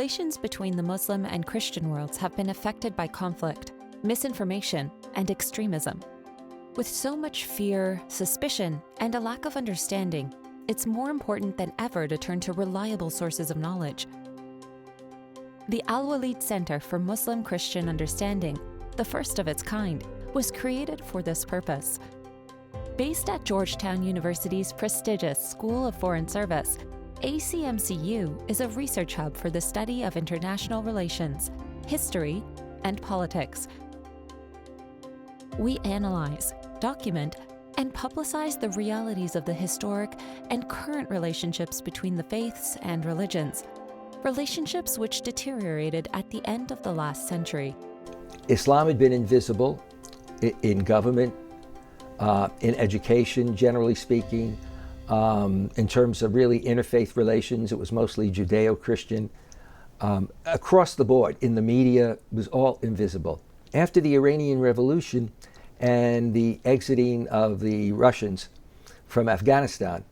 Relations between the Muslim and Christian worlds have been affected by conflict, misinformation, and extremism. With so much fear, suspicion, and a lack of understanding, it's more important than ever to turn to reliable sources of knowledge. The Alwaleed Center for Muslim-Christian Understanding, the first of its kind, was created for this purpose. Based at Georgetown University's prestigious School of Foreign Service, ACMCU is a research hub for the study of international relations, history, and politics. We analyze, document, and publicize the realities of the historic and current relationships between the faiths and religions, relationships which deteriorated at the end of the last century. Islam had been invisible in government, in education, generally speaking. In terms of really interfaith relations, it was mostly Judeo-Christian. Across the board, in the media, it was all invisible. After the Iranian Revolution and the exiting of the Russians from Afghanistan,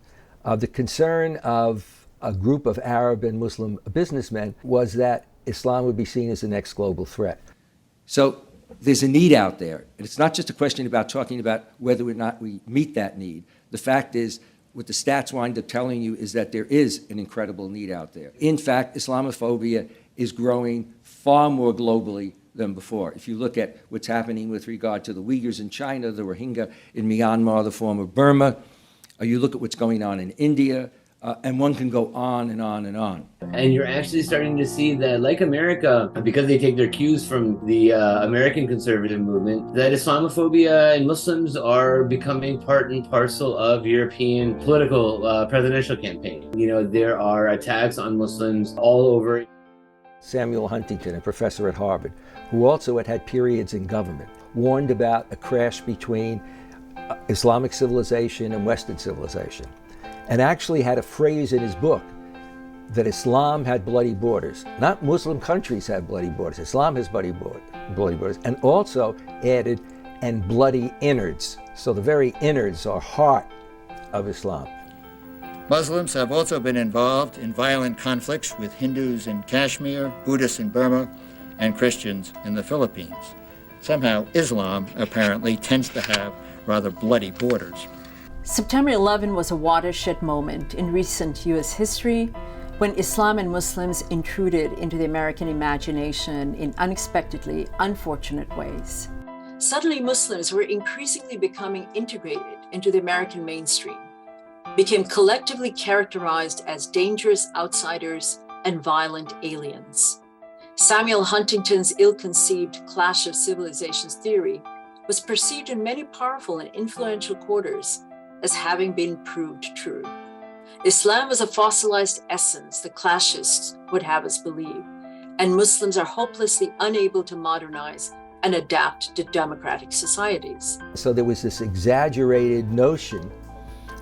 the concern of a group of Arab and Muslim businessmen was that Islam would be seen as the next global threat. So there's a need out there. And it's not just a question about talking about whether or not we meet that need. The fact is, what the stats wind up telling you is that there is an incredible need out there. In fact, Islamophobia is growing far more globally than before. If you look at what's happening with regard to the Uyghurs in China, the Rohingya in Myanmar, the former Burma, you look at what's going on in India, and one can go on and on and on. And you're actually starting to see that, like America, because they take their cues from the American conservative movement, that Islamophobia and Muslims are becoming part and parcel of European political presidential campaign. You know, there are attacks on Muslims all over. Samuel Huntington, a professor at Harvard, who also had had periods in government, warned about a crash between Islamic civilization and Western civilization, and actually had a phrase in his book that Islam had bloody borders. Not Muslim countries have bloody borders. Islam has bloody borders, and also added, and bloody innards. So the very innards are heart of Islam. Muslims have also been involved in violent conflicts with Hindus in Kashmir, Buddhists in Burma, and Christians in the Philippines. Somehow, Islam apparently tends to have rather bloody borders. September 11 was a watershed moment in recent U.S. history when Islam and Muslims intruded into the American imagination in unexpectedly unfortunate ways. Suddenly, Muslims were increasingly becoming integrated into the American mainstream, became collectively characterized as dangerous outsiders and violent aliens. Samuel Huntington's ill-conceived clash of civilizations theory was perceived in many powerful and influential quarters as having been proved true. Islam was a fossilized essence, the clashists would have us believe, and Muslims are hopelessly unable to modernize and adapt to democratic societies. So there was this exaggerated notion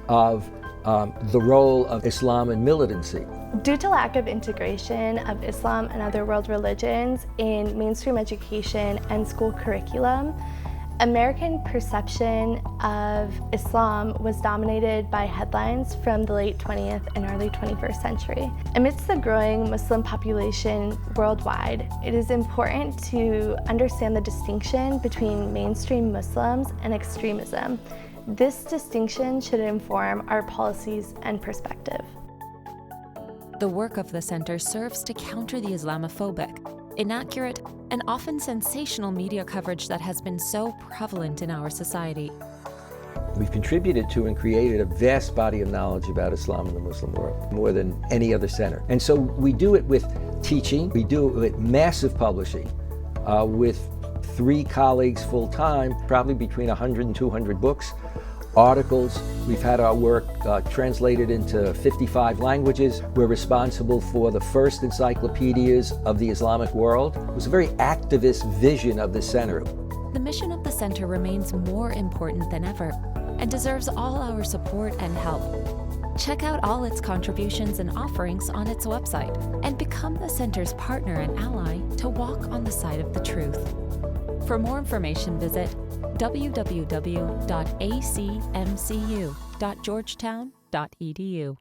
of the role of Islam in militancy. Due to lack of integration of Islam and other world religions in mainstream education and school curriculum, American perception of Islam was dominated by headlines from the late 20th and early 21st century. Amidst the growing Muslim population worldwide, it is important to understand the distinction between mainstream Muslims and extremism. This distinction should inform our policies and perspective. The work of the center serves to counter the Islamophobic, inaccurate, and often sensational media coverage that has been so prevalent in our society. We've contributed to and created a vast body of knowledge about Islam in the Muslim world, more than any other center. And so we do it with teaching, we do it with massive publishing, with 3 colleagues full-time, probably between 100 and 200 books, articles. We've had our work translated into 55 languages. We're responsible for the first encyclopedias of the Islamic world. It was a very activist vision of the center. The mission of the center remains more important than ever and deserves all our support and help. Check out all its contributions and offerings on its website and become the center's partner and ally to walk on the side of the truth. For more information, visit www.acmcu.georgetown.edu.